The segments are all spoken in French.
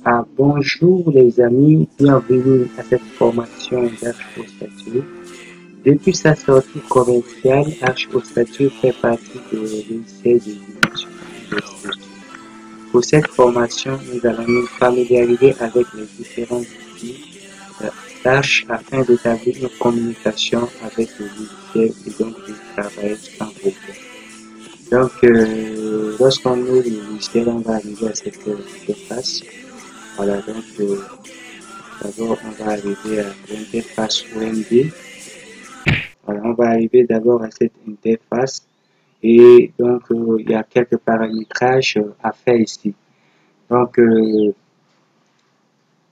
Bonjour les amis, bienvenue à cette formation d'Arch au statut. Depuis sa sortie commerciale, Arch au statut fait partie de l'essai de dimensionnement des structures. Pour cette formation, nous allons nous familiariser avec les différents outils d'Arch afin d'établir une communication avec le logiciel et donc de travailler sans problème. Lorsqu'on ouvre le logiciel, on va arriver à cette interface. Voilà, d'abord, on va arriver à l'interface OMD. Voilà, on va arriver d'abord à cette interface et il y a quelques paramétrages à faire ici.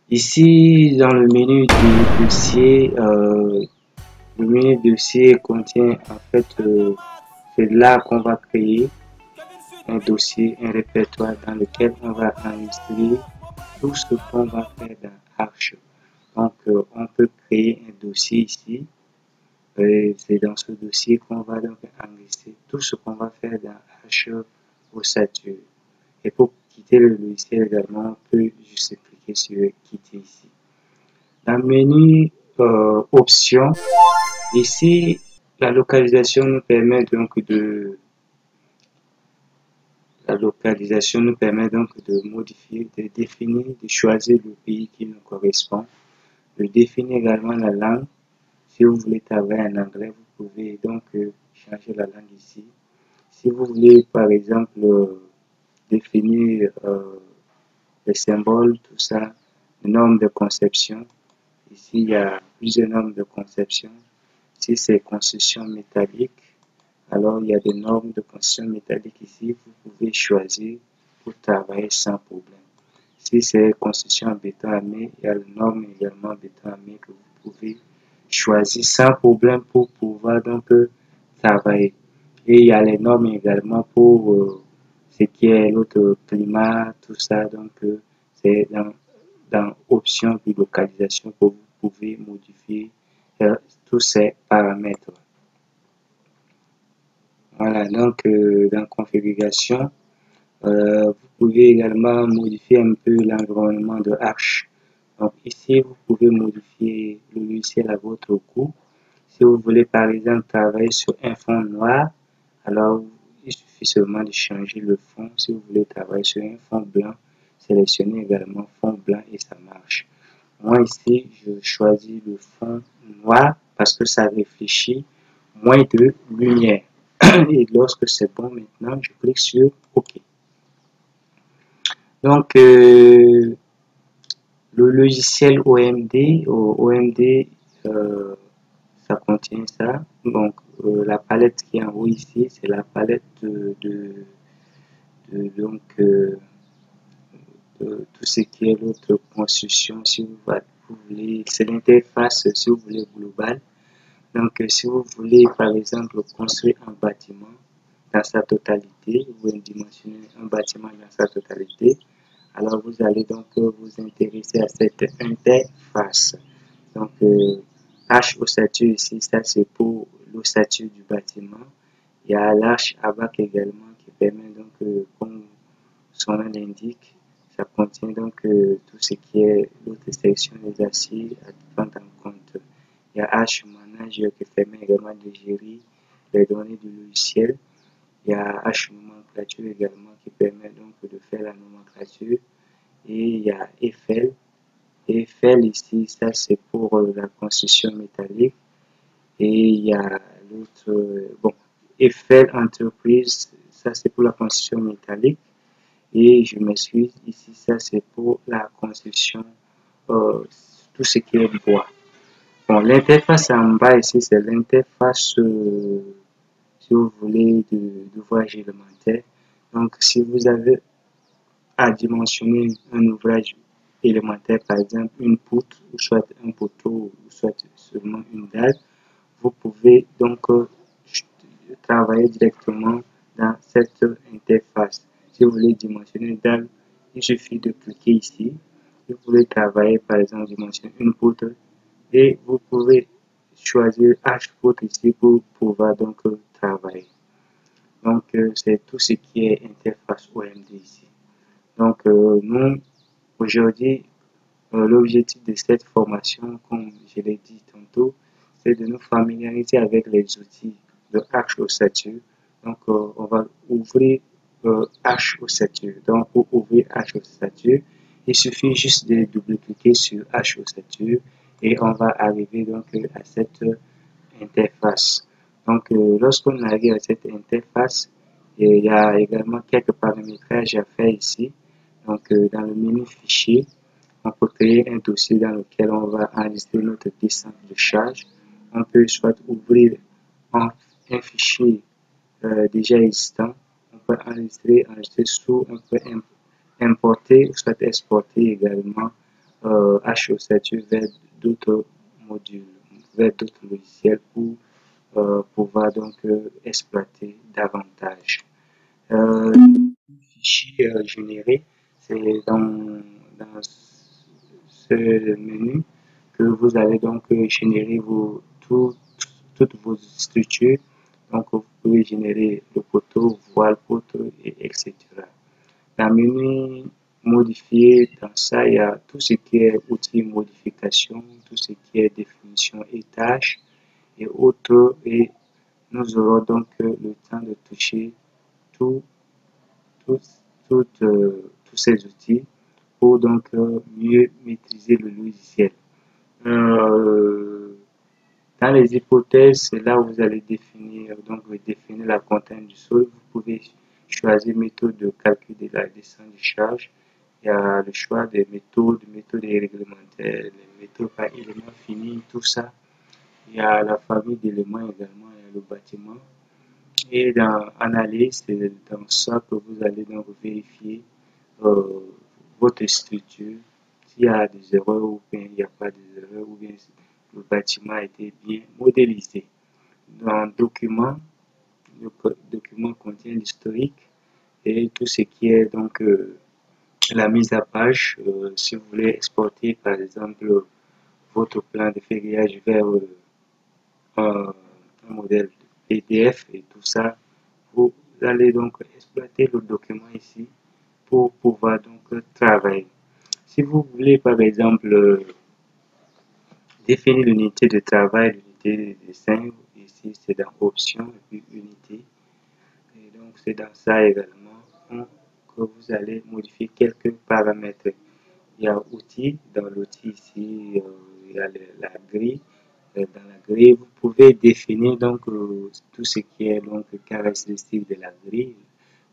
Ici, dans le menu du dossier, le menu dossier contient en fait, c'est là qu'on va créer un dossier, un répertoire dans lequel on va enregistrer tout ce qu'on va faire dans Arch. On peut créer un dossier ici. C'est dans ce dossier qu'on va donc enregistrer tout ce qu'on va faire dans Arch au statut. Et pour quitter le logiciel également, on peut juste cliquer sur quitter ici. Dans le menu options, ici, la localisation nous permet de modifier, de définir, de choisir le pays qui nous correspond, de définir également la langue. Si vous voulez travailler en anglais, vous pouvez donc changer la langue ici. Si vous voulez par exemple définir les symboles, tout ça, les normes de conception, ici il y a plusieurs normes de conception. Si c'est construction métallique, alors il y a des normes de construction métallique ici, vous pouvez choisir pour travailler sans problème. Si c'est construction en béton armé, il y a les normes également béton armé que vous pouvez choisir sans problème pour pouvoir travailler. Et il y a les normes également pour ce qui est l'autre climat, tout ça. C'est dans options de localisation que vous pouvez modifier tous ces paramètres. Voilà, dans configuration, vous pouvez également modifier un peu l'environnement de Arch. Donc ici, vous pouvez modifier le logiciel à votre goût. Si vous voulez par exemple travailler sur un fond noir, alors il suffit seulement de changer le fond. Si vous voulez travailler sur un fond blanc, sélectionnez également fond blanc et ça marche. Moi ici, je choisis le fond noir parce que ça réfléchit moins de lumière. Et lorsque c'est bon, maintenant, je clique sur OK. Le logiciel OMD, ça contient ça. La palette qui est en haut ici, c'est la palette tout ce qui est l'autre construction, si vous voulez, c'est l'interface, si vous voulez, globale. Si vous voulez, par exemple, construire un bâtiment dans sa totalité, vous dimensionnez un bâtiment dans sa totalité, alors vous allez donc vous intéresser à cette interface. H ossature ici, ça c'est pour l'ossature du bâtiment. Il y a l'arche ABAC également qui permet comme son nom l'indique, ça contient tout ce qui est l'autre section des aciers à prendre en compte. Il y a H Manager qui permet également de gérer les données du logiciel. Il y a H Nomenclature également qui permet de faire la nomenclature. Et il y a Eiffel. Eiffel ici, ça c'est pour la construction métallique. Et il y a l'autre, Eiffel Entreprise, ça c'est pour la construction métallique. Et je m'excuse, ici ça c'est pour la construction, tout ce qui est bois. L'interface en bas ici, c'est l'interface, si vous voulez, d'ouvrage élémentaire. Donc, si vous avez à dimensionner un ouvrage élémentaire, par exemple une poutre, ou soit un poteau, ou soit seulement une dalle, vous pouvez travailler directement dans cette interface. Si vous voulez dimensionner une dalle, il suffit de cliquer ici. Si vous voulez travailler, par exemple, dimensionner une poutre, et vous pouvez choisir H poutre ici pour pouvoir travailler. C'est tout ce qui est interface OMD ici. Nous, Aujourd'hui, l'objectif de cette formation, comme je l'ai dit tantôt, c'est de nous familiariser avec les outils de Arch Ossature. Donc, on va ouvrir Arch Ossature. Donc, pour ouvrir Arch Ossature, il suffit juste de double-cliquer sur Arch Ossature et on va arriver donc à cette interface. Donc, lorsqu'on arrive à cette interface, il y a également quelques paramétrages à faire ici. Donc, dans le menu fichier, on peut créer un dossier dans lequel on va enregistrer notre descente de charge. On peut soit ouvrir un fichier déjà existant, on peut enregistrer sous, on peut importer, soit exporter également H-Ossature vers d'autres modules, vers d'autres logiciels pour pouvoir donc exploiter davantage. Fichier généré, c'est dans ce menu que vous allez donc générer toutes vos structures. Donc vous pouvez générer le poteau, voile, poteau, et etc. Dans le menu modifier, dans ça, il y a tout ce qui est outils modification, tout ce qui est définition et tâches et autres. Et nous aurons donc le temps de toucher tous ces outils pour donc mieux maîtriser le logiciel. Dans les hypothèses, c'est là où vous allez définir, définir la contrainte du sol. Vous pouvez choisir méthode de calcul de la descente de charge. Il y a le choix des méthodes réglementaires, les méthodes par élément fini, tout ça. Il y a la famille d'éléments également, il y a le bâtiment. Et dans analyse, c'est dans ça que vous allez donc vérifier votre structure, s'il y a des erreurs ou bien il n'y a pas d'erreurs, ou bien le bâtiment a été bien modélisé. Dans document, le document contient l'historique et tout ce qui est donc la mise à page. Si vous voulez exporter par exemple votre plan de ferrillage vers un modèle PDF et tout ça, vous allez donc exploiter le document ici pour pouvoir donc travailler. Si vous voulez par exemple définir l'unité de travail, l'unité de dessin, ici c'est dans options et puis unité. Et donc c'est dans ça également que vous allez modifier quelques paramètres. Il y a outils, dans l'outil ici, il y a la grille. Dans la grille, vous pouvez définir donc tout ce qui est donc caractéristique de la grille.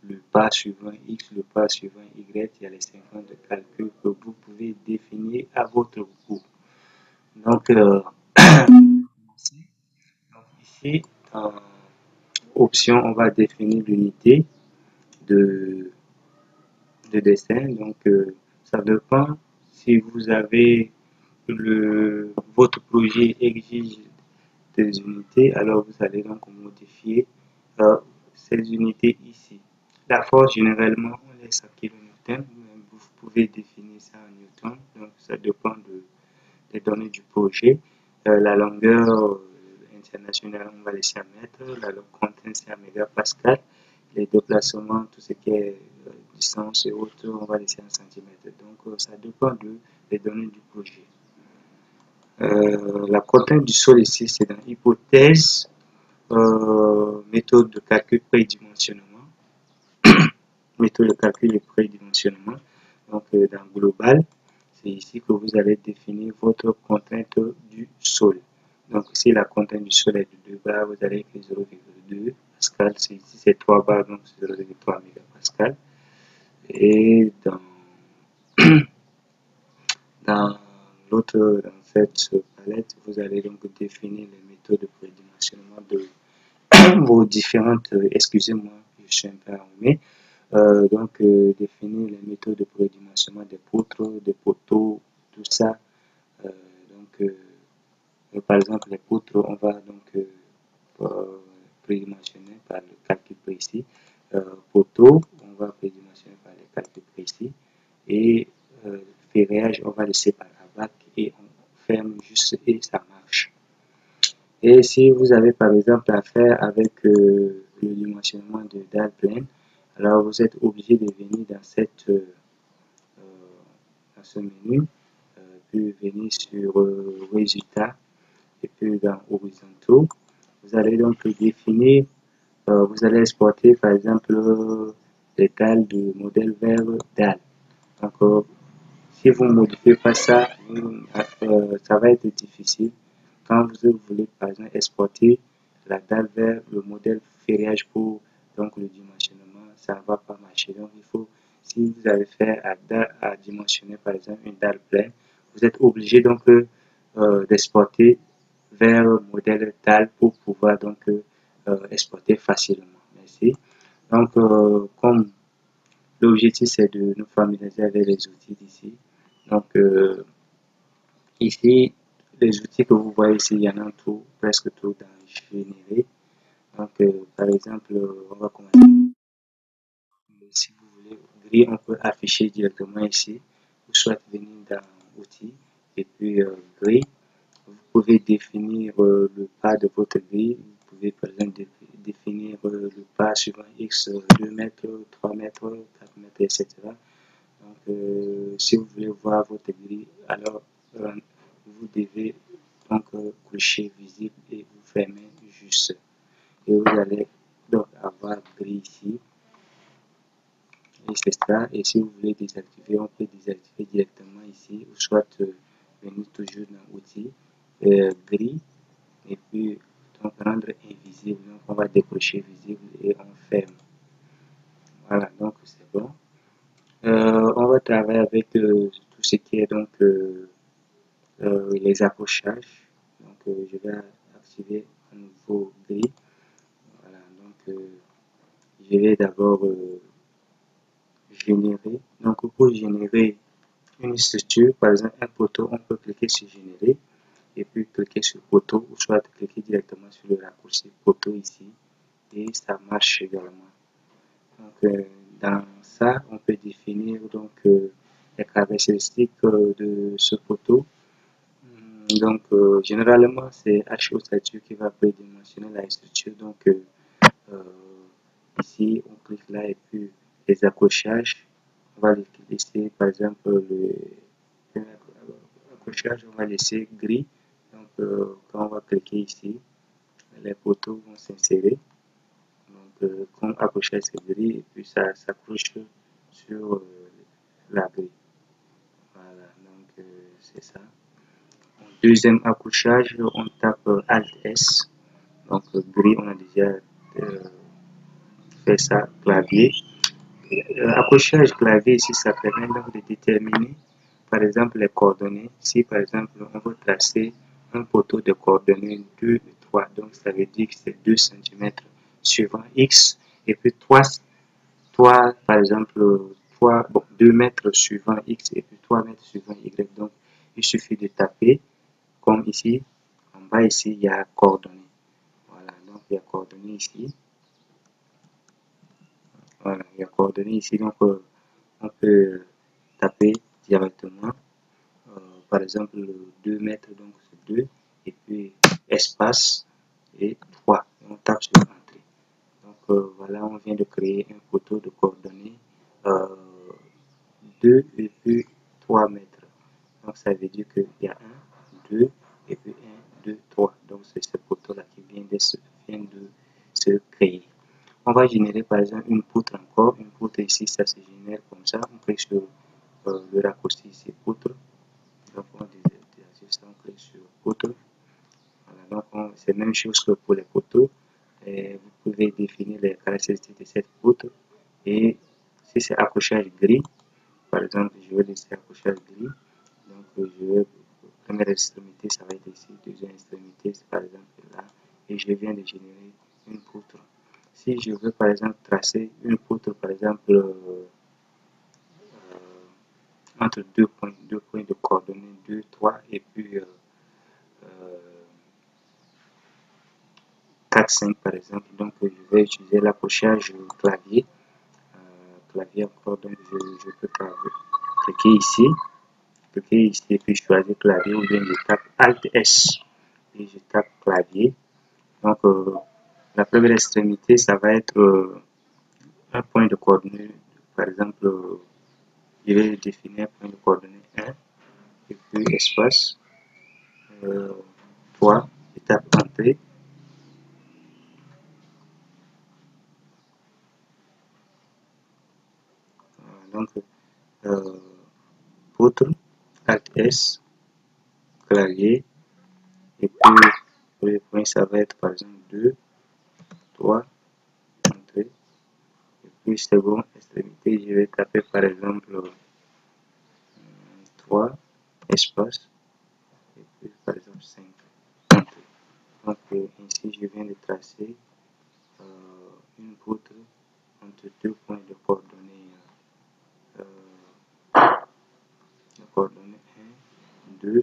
Le pas suivant X, le pas suivant Y, il y a les 50 de calcul que vous pouvez définir à votre goût. Donc, ici, dans option, on va définir l'unité de dessin. Donc, ça dépend si vous avez votre projet exige des unités, alors vous allez donc modifier ces unités ici. La force, généralement, on laisse à kilonewton. Vous pouvez définir ça en newton. Donc, ça dépend des données du projet. La longueur internationale, on va laisser à mètre. La contrainte, c'est à mégapascal. Les déplacements, tout ce qui est distance et autres, on va laisser en centimètres. Donc, ça dépend des données du projet. La contrainte du sol ici, c'est dans hypothèse, méthode de calcul prédimensionnement. Méthode de calcul et prédimensionnement. Donc, dans global, c'est ici que vous allez définir votre contrainte du sol. Donc, si la contrainte du sol est de 2 bars, vous allez écrire 0,2 pascal. Ici, c'est 3 bars, donc 0,3 mégapascal. Et dans cette palette, vous allez donc définir les méthodes de prédimensionnement de vos différentes, excusez-moi, je suis un peu enrhumé. Définir les méthodes de prédimensionnement des poutres, des poteaux, tout ça. Par exemple, les poutres, on va donc prédimensionner par le calcul précis. Poteau, on va prédimensionner par le calcul précis. Et ferrage, on va laisser par la vague et on ferme juste et ça marche. Et si vous avez par exemple affaire avec le dimensionnement de dalle pleine, alors vous êtes obligé de venir dans ce menu, puis venir sur résultats et puis dans horizontaux. Vous allez donc définir, vous allez exporter par exemple les dalles de modèle vers dalle. Donc, si vous ne modifiez pas ça, ça va être difficile. Quand vous voulez par exemple exporter la dalle vers le modèle ferrage pour donc le dimensionnement, ça ne va pas marcher. Donc il faut, si vous avez fait à dimensionner par exemple une dalle pleine, vous êtes obligé donc d'exporter vers le modèle dalle pour pouvoir donc exporter facilement. Merci. Donc comme l'objectif c'est de nous familiariser avec les outils d'ici. Donc ici, les outils que vous voyez ici, il y en a tout, presque tout dans Générer. Donc, par exemple, on va commencer. Si vous voulez, gris, on peut afficher directement ici, ou soit venir dans Outils, et puis gris. Vous pouvez définir le pas de votre grille. Vous pouvez, par exemple, définir le pas suivant X 2 mètres, 3 mètres, 4 mètres, etc. Donc, si vous voulez voir votre grille, alors vous devez donc cocher visible et vous fermez juste. Et vous allez donc avoir grille ici. Et c'est ça. Et si vous voulez désactiver, on peut désactiver directement ici, ou soit venir toujours dans Outils, gris, et puis donc rendre invisible. Donc on va décocher visible et on ferme. Voilà, donc c'est bon. On va travailler avec tout ce qui est donc les accrochages. Donc je vais activer un nouveau gris. Voilà, donc je vais d'abord générer. Donc pour générer une structure, par exemple un poteau, on peut cliquer sur générer et puis cliquer sur poteau ou soit cliquer directement sur le raccourci poteau ici et ça marche également. Donc dans ça, on peut définir donc les caractéristiques de ce poteau. Donc généralement c'est HO statut qui va prédimensionner la structure. Donc ici on clique là et puis les accrochages, on va laisser par exemple le accrochage, on va laisser gris. Donc quand on va cliquer ici, les poteaux vont s'insérer. Donc comme accrochage c'est gris et puis ça s'accroche sur la grille. Voilà, donc c'est ça. Deuxième accrochage, on tape Alt S. Donc gris, on a déjà fait ça, clavier. Accrochage clavier ici, ça permet donc de déterminer par exemple les coordonnées. Si par exemple on veut tracer un poteau de coordonnées 2 et 3, donc ça veut dire que c'est 2 cm suivant X et puis 3 par exemple 2 mètres suivant X et puis 3 mètres suivant Y. Donc il suffit de taper comme ici, en bas ici il y a coordonnées. Voilà, donc il y a coordonnées ici. Voilà, il y a coordonnées ici, donc on peut taper directement, par exemple 2 mètres, donc c'est 2, et puis espace et 3, on tape sur entrée. Donc voilà, on vient de créer un poteau de coordonnées 2 et puis 3 mètres. Donc ça veut dire qu'il y a 1, 2, et puis 1, 2, 3. Donc c'est ce poteau-là qui vient de se créer. On va générer par exemple une poutre encore. Une poutre ici, ça se génère comme ça. On clique sur le raccourci ici, poutre. Donc on désajuste, on clique sur poutre. Voilà, donc c'est la même chose que pour les poteaux. Et vous pouvez définir les caractéristiques de cette poutre. Et si c'est accrochage gris, par exemple, je vais laisser accrochage gris. Donc je vais, première extrémité, ça va être ici. Deuxième extrémité, c'est par exemple là. Et je viens de générer une poutre. Si je veux par exemple tracer une poutre, par exemple, entre deux points de coordonnées 2, 3 et puis 4, 5 par exemple, donc je vais utiliser l'accrochage clavier. Clavier encore, donc je peux cliquer ici et puis choisir clavier ou bien je tape Alt S et je tape clavier. Donc la première extrémité, ça va être un point de coordonnée, par exemple, je vais définir un point de coordonnée 1, et puis espace, 3, je tape entrée. Donc, poutre, Alt S, clavier, et puis pour les points, ça va être par exemple 2, 3, entrée, et puis seconde extrémité, je vais taper par exemple 3, espace, et puis par exemple 5, entrée. Donc ici, je viens de tracer une poutre entre deux points de coordonnées, de coordonnées 1, 2, 1,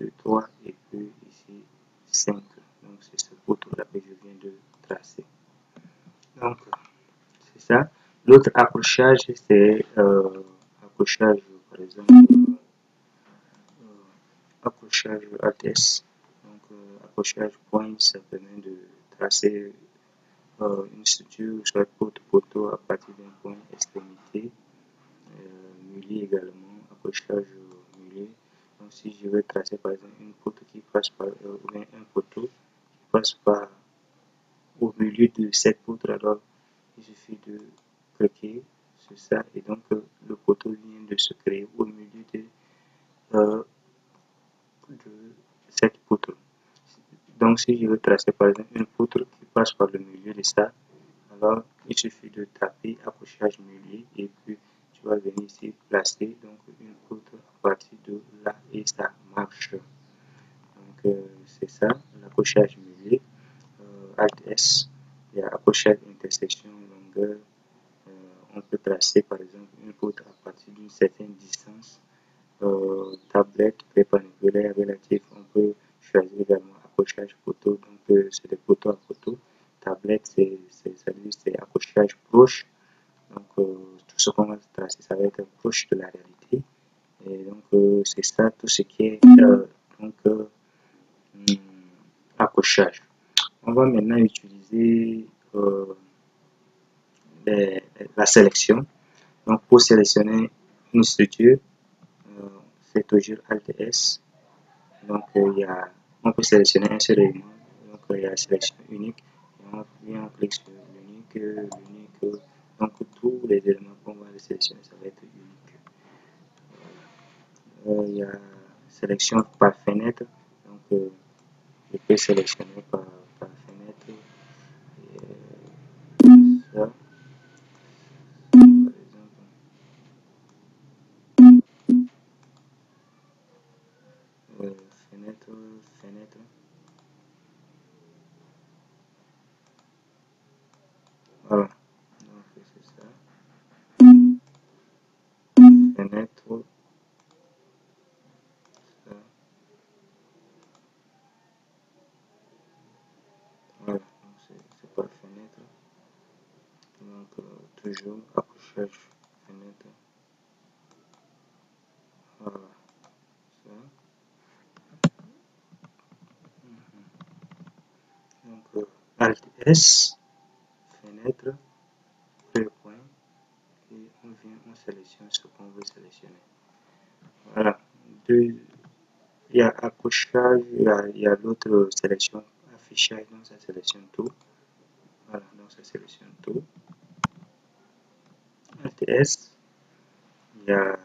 2, 3, et puis ici 5. Donc c'est ce poutre-là que je viens de tracer. Donc c'est ça. L'autre accrochage, c'est accrochage, par exemple, accrochage ATS. Donc accrochage point, ça permet de tracer une structure, soit poteau à partir d'un point extrémité. Mulier également, accrochage mulier. Donc si je veux tracer par exemple une poutre qui passe par, ou bien un poteau qui passe par au milieu de cette poutre, alors il suffit de cliquer sur ça et donc le poteau vient de se créer au milieu de cette poutre. Donc si je veux tracer par exemple une poutre qui passe par le milieu de ça, alors il suffit de taper accrochage mulier et puis tu vas venir ici placer donc une poutre à partir de là et ça marche. Donc c'est ça l'accrochage mulier. Alt S, il y a accrochage intersection longueur. On peut tracer par exemple une poutre à partir d'une certaine distance. Tablette perpendiculaire relative, on peut choisir également accrochage poteau, donc c'est des poteaux à poteau. Tablette, c'est accrochage proche, donc tout ce qu'on va tracer, ça va être proche de la réalité. Et donc c'est ça, tout ce qui est donc, accrochage. On va maintenant utiliser la sélection. Donc pour sélectionner une structure, c'est toujours Alt S. Donc on peut sélectionner un seul élément. Donc il y a sélection unique. Et on clique sur l'unique. Donc tous les éléments qu'on va sélectionner, ça va être unique. Il y a sélection par fenêtre. Donc je peux sélectionner par fenêtre. Et, ça, par exemple. Fenêtre, fenêtre. Voilà. Donc c'est ça. Fenêtre. Ça. Voilà. Donc c'est par fenêtre. Donc toujours accrochage fenêtre. Voilà. Ça. Donc Alt S, fenêtre, point, et on vient, on sélectionne ce qu'on veut sélectionner. Voilà. Il y a accrochage, il y a l'autre sélection, affichage, donc ça sélectionne tout. Voilà, donc ça sélectionne tout. Alt S, il y a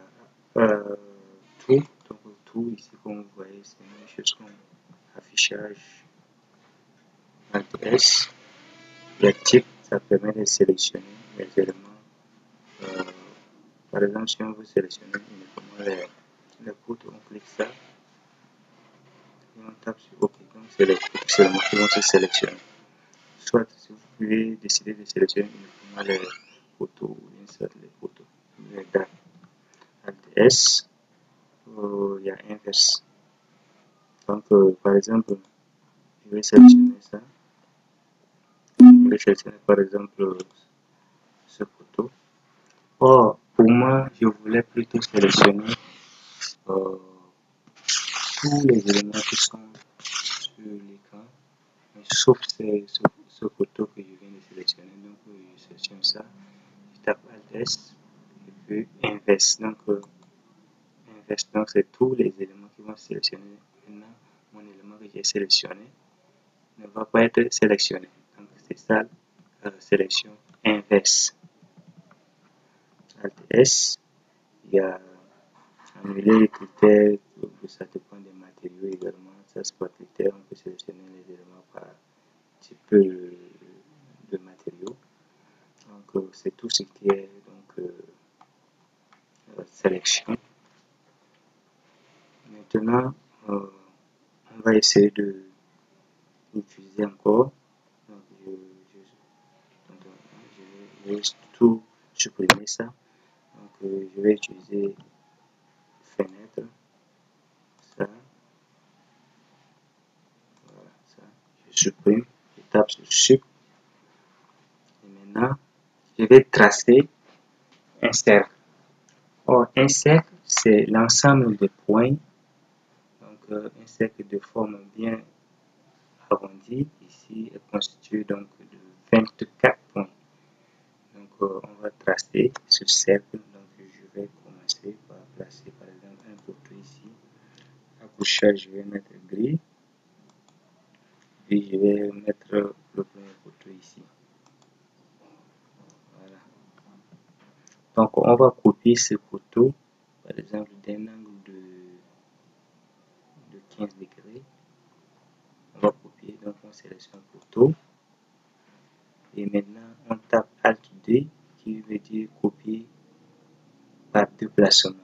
tout, donc tout ici comme vous voyez, c'est une chose comme affichage. Alt S, il y a type, ça permet de sélectionner les éléments. Par exemple, si on veut sélectionner uniquement les poutres, on clique ça et on tape sur OK. Donc c'est les poutres seulement qui vont se sélectionner. Soit si vous pouvez décider de sélectionner uniquement les poteaux ou insert les poteaux, les dates. Alt S, il y a inverse. Donc par exemple, je vais sélectionner ça. Je vais sélectionner par exemple ce poteau. Or, pour moi, je voulais plutôt sélectionner tous les éléments qui sont sur l'écran, sauf ce poteau que je viens de sélectionner. Donc, je sélectionne ça, je tape Alt S et puis inverse. Donc, manifeste. Donc, c'est tous les éléments qui vont sélectionner. Maintenant, mon élément que j'ai sélectionné ne va pas être sélectionné. Donc, c'est ça la sélection inverse. Alt S, il y a annuler les critères, ça dépend des matériaux également. Ça, c'est pas critère, on peut sélectionner les éléments par type de matériaux. Donc, c'est tout ce qui est donc, sélection. Maintenant, on va essayer de utiliser encore. Donc, je vais tout supprimer ça. Donc, je vais utiliser fenêtre. Ça. Voilà, ça. Je supprime. Je tape sur Shift. Et maintenant, je vais tracer un cercle. Or, un cercle, c'est l'ensemble des points. Donc, un cercle de forme bien arrondie, ici, est constitué donc de 24 points. Donc, on va tracer ce cercle. Donc, je vais commencer par placer, par exemple, un poteau ici. Accrochage, je vais mettre gris. Puis, je vais mettre le premier poteau ici. Voilà. Donc, on va copier ce poteau, par exemple, d'un angle de 15 degrés. On va copier, donc on sélectionne poteau. Et maintenant, on tape Alt D, qui veut dire copier par déplacement.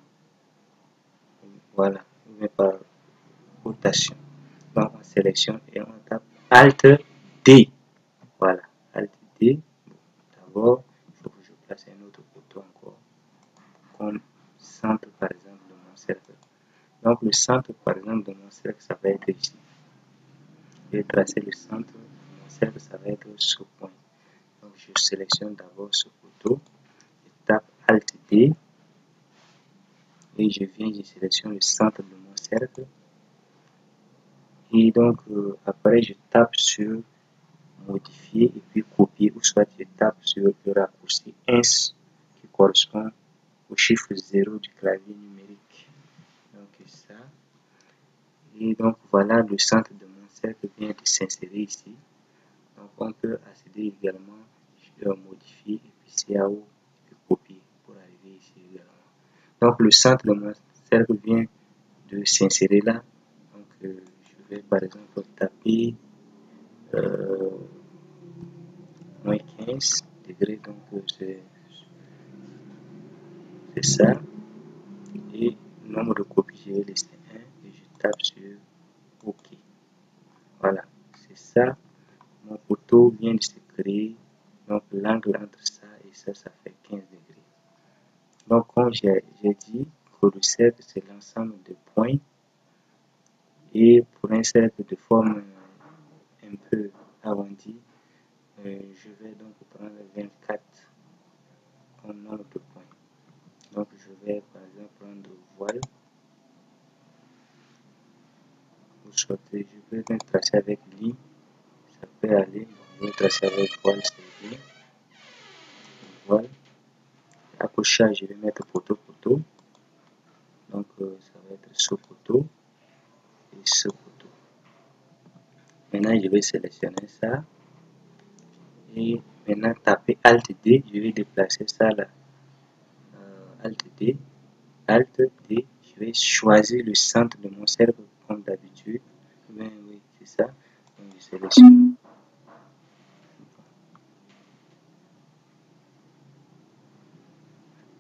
Voilà, ou par rotation. Donc, on sélectionne et on tape Alt D. Voilà, Alt D. D'abord, il faut que je place un autre poteau encore, comme centre, par exemple, de mon cercle. Donc, le centre, par exemple, de mon cercle, ça va être ici. Je vais tracer le centre de mon cercle, ça va être ce point. Donc, je sélectionne d'abord ce poteau, je tape Alt D et je viens, je sélectionne le centre de mon cercle. Et donc, après, je tape sur modifier et puis copier, ou soit je tape sur le raccourci ins qui correspond au chiffre 0 du clavier numérique. Donc, ça. Et donc, voilà, le centre de mon cercle vient de s'insérer ici. Donc, on peut accéder également, modifier et puis CAO et copier pour arriver ici également. Donc, le centre de mon cercle vient de s'insérer là. Donc, je vais par exemple taper moins 15 degrés. Donc, c'est ça. Et le nombre de copies, je vais laisser 1 et je tape sur OK. Voilà, c'est ça. Mon poteau vient de se créer. Donc, l'angle entre ça et ça fait 15 degrés. Donc, comme j'ai dit, que le cercle, c'est l'ensemble de points. Et pour un cercle de forme un peu arrondi, je vais donc prendre 24 comme nombre de points. Donc, je vais par exemple prendre voile. Je vais même tracer avec ligne, ça peut aller. Je vais tracer avec voile, c'est bien. Voile. Accrochage, je vais mettre poteau. Donc, ça va être ce poteau et ce poteau. Maintenant, je vais sélectionner ça. Et maintenant, taper Alt D, je vais déplacer ça là. Alt D, je vais choisir le centre de mon cercle comme d'habitude. Ben oui, c'est ça. Donc, je sélectionne.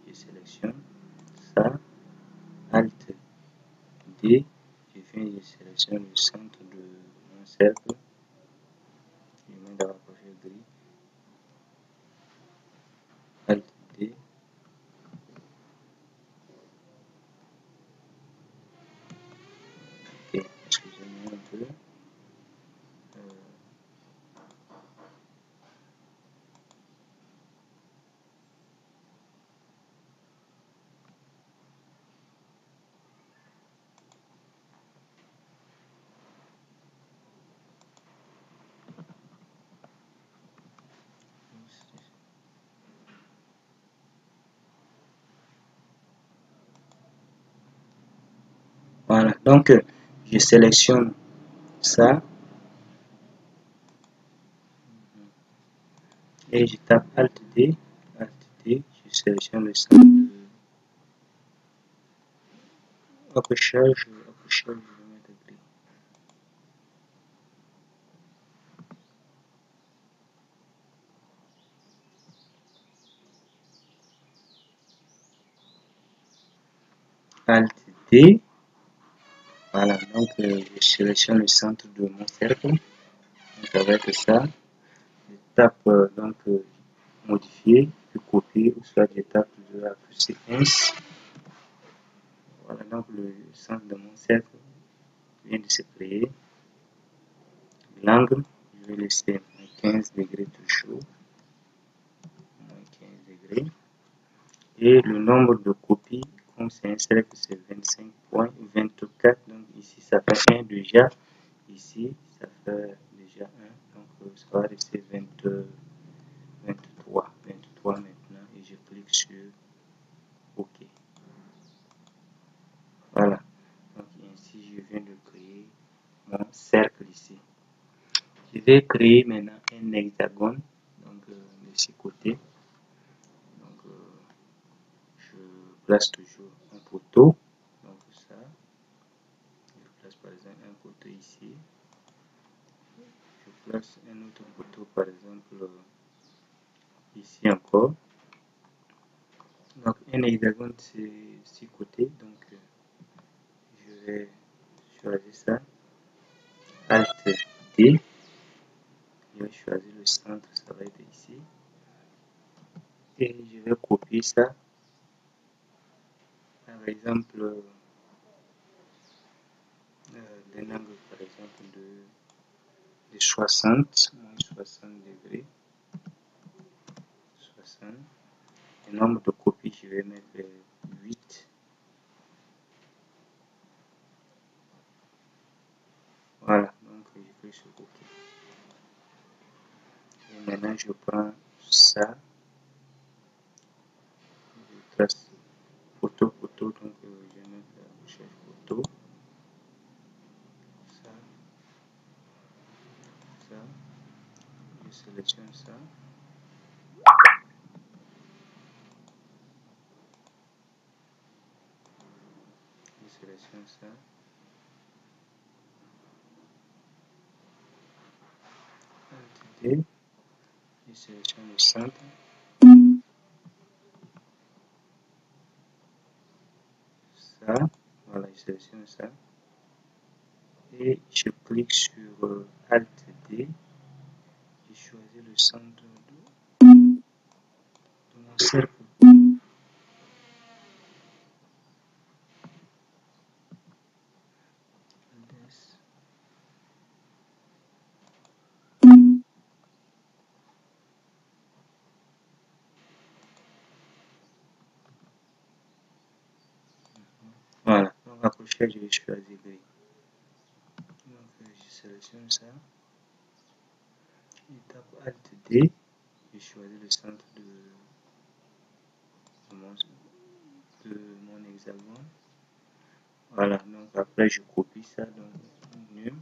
Je sélectionne ça. Alt D, je sélectionne le centre de mon cercle. Je mets dans la pochette gris. Alt D. Ok, excusez-moi un peu. Donc, je sélectionne ça et je tape Alt D, je sélectionne le centre de accrochage, je vais mettre gris. Alt D, voilà, donc je sélectionne le centre de mon cercle, donc ça va être ça. Je tape donc modifier, puis copier, ou soit je tape de la séquence. Voilà, donc le centre de mon cercle vient de se créer. L'angle, je vais laisser 15 degrés toujours, moins 15 degrés. Et le nombre de copies, comme c'est un cercle, c'est 25.24. Donc ici, ça fait 1 déjà. Ici, ça fait déjà 1. Donc ça va rester 23 maintenant. Et je clique sur OK. Voilà. Donc ainsi, je viens de créer mon cercle ici. Je vais créer maintenant un hexagone. Donc de ce côté. Donc je place toujours un poteau. Donc ça. Je place par exemple un poteau ici. Je place un autre poteau par exemple ici encore. Donc un hexagone c'est 6 côtés. Donc je vais choisir ça. Alt D. Je vais choisir le centre, ça va être ici. Et je vais copier ça. Par exemple, d'un angle par exemple de 60, moins 60 degrés. 60. Le nombre de copies, je vais mettre 8. Voilà, donc je clique sur OK. Et maintenant, je prends ça. Je trace photo, donc je vais mettre la recherche photo. Ça, ça. Je sélectionne ça. Je sélectionne ça. Alt-D. Je sélectionne le centre. Ça. Voilà, je sélectionne ça. Et je clique sur Alt-D. Je choisis le centre de mon cercle. Voilà, donc accrochage, je vais choisir gris. Donc je sélectionne ça. Je tape Alt D. Je choisis le centre de mon hexagone. Voilà, donc après je copie ça dans num.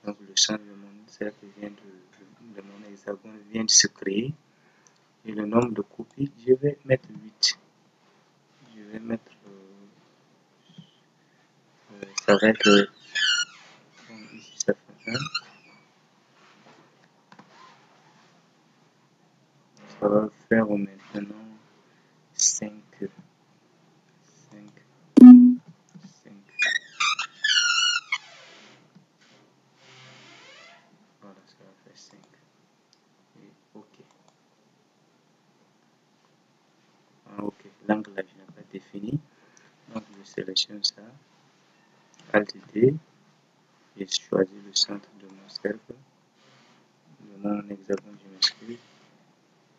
Donc le centre de mon cercle vient de mon hexagone vient de se créer. Et le nombre de copies, je vais mettre 8. Je vais mettre ça va être ici ça fait 1. Ça va faire maintenant 5. 5. Voilà, ça va faire 5. Et OK. OK. L'angle là, je n'ai pas défini. Donc, je sélectionne ça. Alt D. Je choisis le centre de mon cercle. De mon hexagone, je m'excuse.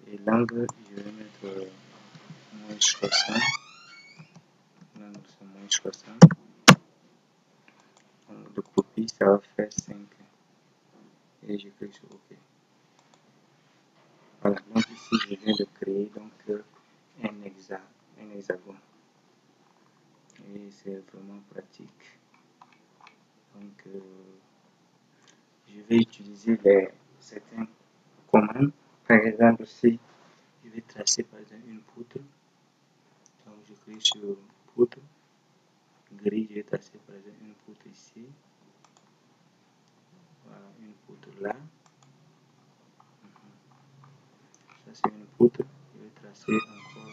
Et l'angle, je vais mettre moins 60. L'angle, c'est moins 60. Donc, de copie, ça va faire 5. Et je clique sur OK. Voilà, donc ici, je viens de créer donc, un hexagone. Et c'est vraiment pratique. Donc, je vais utiliser certaines commandes. Par exemple, si je vais tracer par exemple une poutre, donc je clique sur poutre, gris, je vais tracer par exemple une poutre ici, voilà, une poutre là, ça c'est une poutre, je vais tracer encore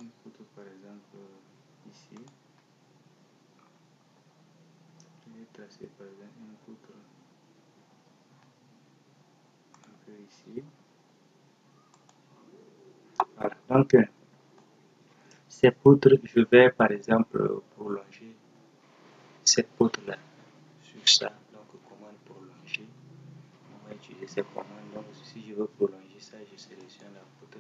une poutre par exemple ici, je vais tracer par exemple une poutre un peu ici, voilà. Donc ces poutres, je vais par exemple prolonger cette poutre là sur ça, donc commande prolonger, on va utiliser ces commandes. Donc si je veux prolonger ça, je sélectionne la poutre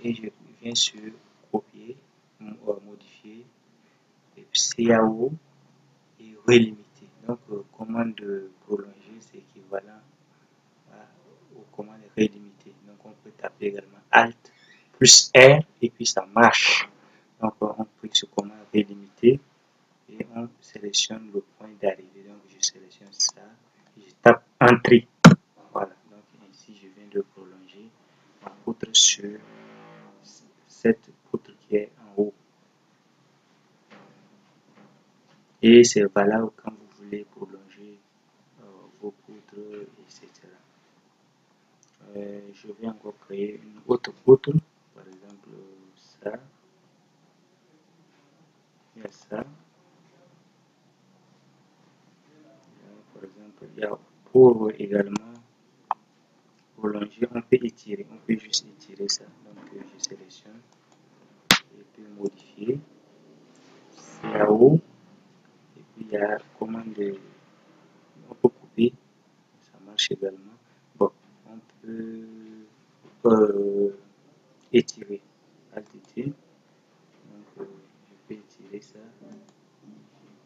et je viens sur copier, modifier, et CAO et relimiter. Donc commande de prolonger, c'est équivalent aux commandes relimiter. Donc on peut taper également Alt plus R et puis ça marche. Donc on clique sur commande relimiter et on sélectionne le point d'arrivée. Donc je sélectionne ça, et je tape Entrée. Voilà, donc ici je viens de prolonger ma poutre sur cette poutre qui est en haut. Et c'est valable quand vous voulez prolonger vos poutres, etc. Je vais encore créer une autre poutre, par exemple ça, il y a ça, par exemple il y a pour également prolonger, on peut étirer, on peut juste étirer ça, donc je sélectionne et puis modifier, CAO, et puis il y a commande de, on peut couper, ça marche également. Bon, on peut étirer, alt étirer, donc je peux étirer ça,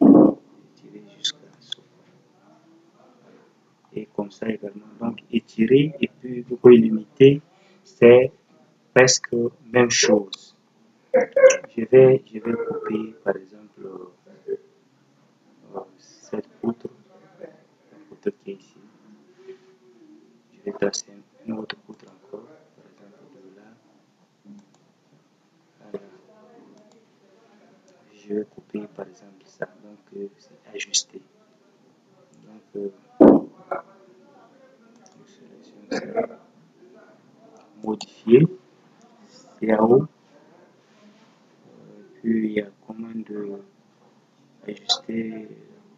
étirer jusqu'à ce point. Et comme ça également. Donc étirer et puis relimiter, c'est presque même chose. Je vais couper par exemple cette poutre, la poutre qui est ici. Je vais tracer une autre poutre encore, par exemple de là. Je vais couper par exemple ça, donc c'est ajusté. Donc je sélectionne ça, modifier, CAO, puis il y a commande de ajuster la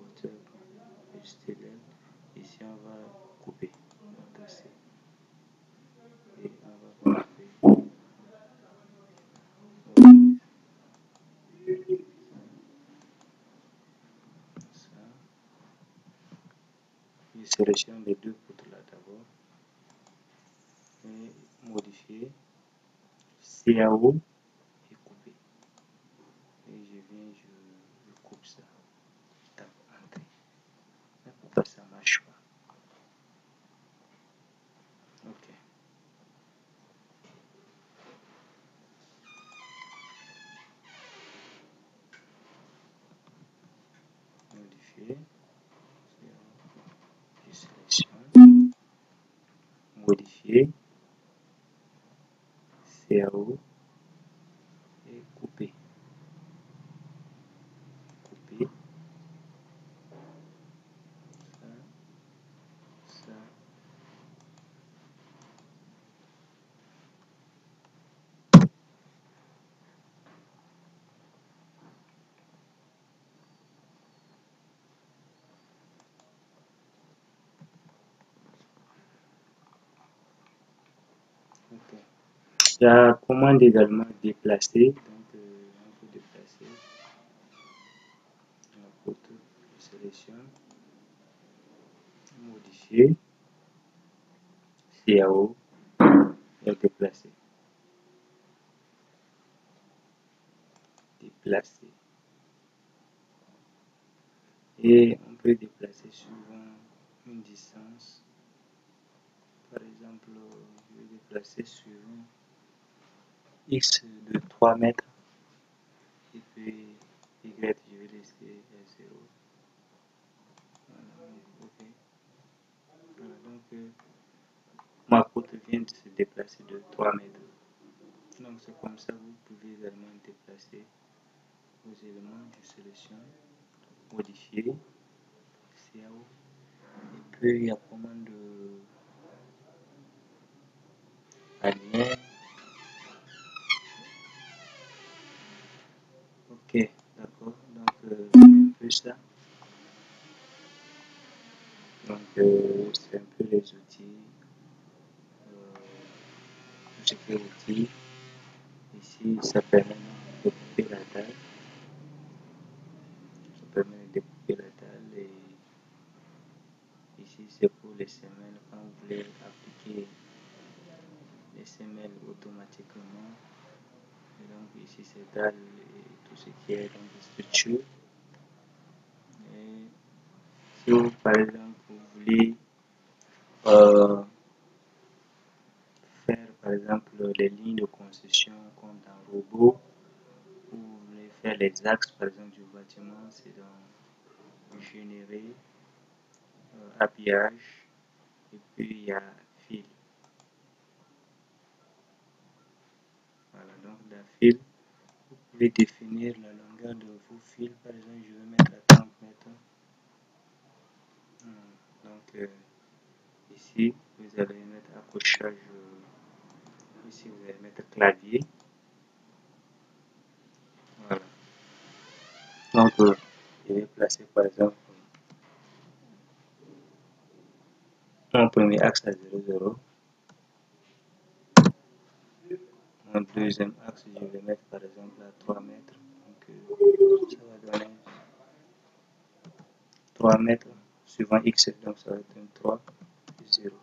hauteur, ajuster l'aile. Ici on va couper, on va tracer et on va couper. Ça. Je sélectionne les deux poutres là d'abord et modifier, CAO et couper. Et je viens, je coupe ça, je tape Entrée. Mais pourquoi ça ne marche pas? Ok. Modifier, je sélectionne, modifier, CAO et couper. Couper, ça, ça. Ok. Il y a commande également déplacer. Donc, on peut déplacer la poutre. Je sélectionne, modifier, CAO et déplacer. Déplacer. Et on peut déplacer suivant une distance. Par exemple, je vais déplacer suivant X de 3 mètres. Et puis Y, je vais laisser à 0. Voilà, ok. Voilà, donc, ma poutre vient de se déplacer de 3 mètres. Donc, c'est comme ça que vous pouvez également déplacer vos éléments. Je sélectionne, modifier, CAO. Et puis, il y a commande aligner. Ok, d'accord. Donc, un peu ça. Donc, c'est un peu les outils. Ce qui est utile. Ici, ça permet de couper la dalle. Ça permet de découper la dalle. Et ici, c'est pour les semelles. Quand vous voulez appliquer les semelles automatiquement. Et donc, ici, c'est dalle et tout ce qui est donc structure. Et si vous, par exemple, vous voulez faire, par exemple, les lignes de construction comme dans robot, ou vous voulez faire les axes, par exemple, du bâtiment, c'est dans générer, habillage, et puis il y a fil. Voilà, donc dans fil, vous pouvez définir la longueur de vos fils. Par exemple, je vais mettre à 30 mètres. Donc, ici, vous allez mettre accrochage. Ici, vous allez mettre clavier. Voilà. Donc, je vais placer par exemple mon premier axe à 0, 0. Mon deuxième axe, je vais mettre par exemple à 3 mètres. Donc, ça va donner 3 mètres suivant x. Donc, ça va être un 3 plus 0.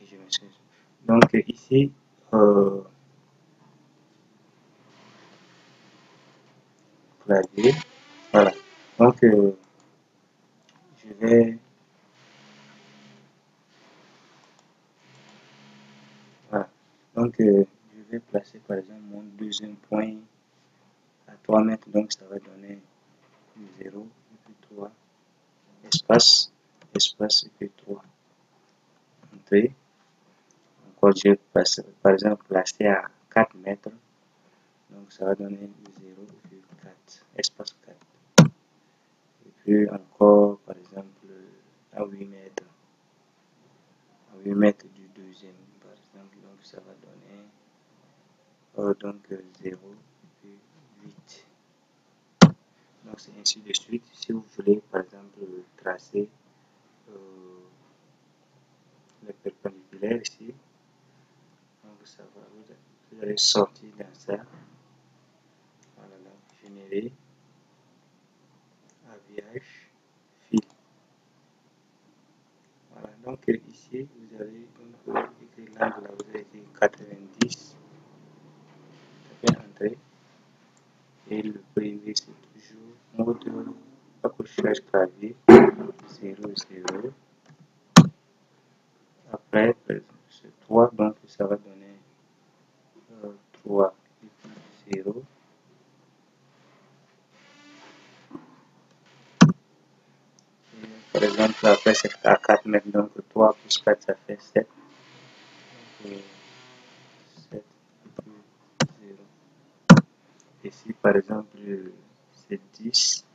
Je m'excuse. Donc, ici, clavier. Voilà. Donc, je vais. Voilà. Donc, je vais placer par exemple mon deuxième point à 3 mètres. Donc, ça va donner 0 et puis 3. Espace, espace et puis 3. Entrée. Encore, je vais passer, par exemple placer à 4 mètres. Donc, ça va donner 0 et puis 4. Espace 4. Et puis encore, par exemple, à 8 mètres. À 8 mètres du deuxième, par exemple. Donc, ça va donner donc 0 et puis 8. Donc, c'est ainsi de suite. Si vous voulez, par exemple, tracer les perpendiculaires ici, donc ça va, vous allez sortir dans ça. Voilà, là, générer, habillage, fil. Voilà, donc ici, vous allez donc écrire l'angle, là, vous allez écrire 90, tapez entrée, et le premier, c'est toujours mode accrochage clavier, 0, 0. Après, c'est 3, donc ça va donner 3 et puis 0. Et, par exemple, après c'est à 4 mètres, donc 3 plus 4, ça fait 7. Donc, 7 et puis 0. Ici, par exemple, c'est 10.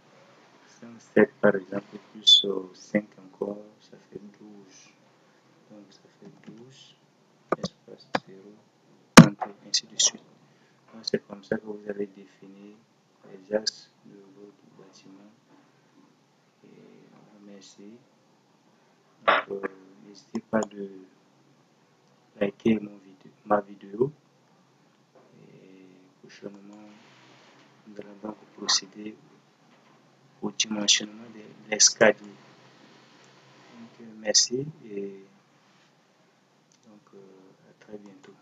7 par exemple, plus 5 encore, ça fait 12. Donc, ça fait 12. Espace 0. Ainsi de suite. C'est comme ça que vous allez définir les axes de votre bâtiment. Et merci. N'hésitez pas de liker ma vidéo. Et prochainement, nous allons donc procéder au dimensionnement de l'escalier. Donc, merci et donc à très bientôt.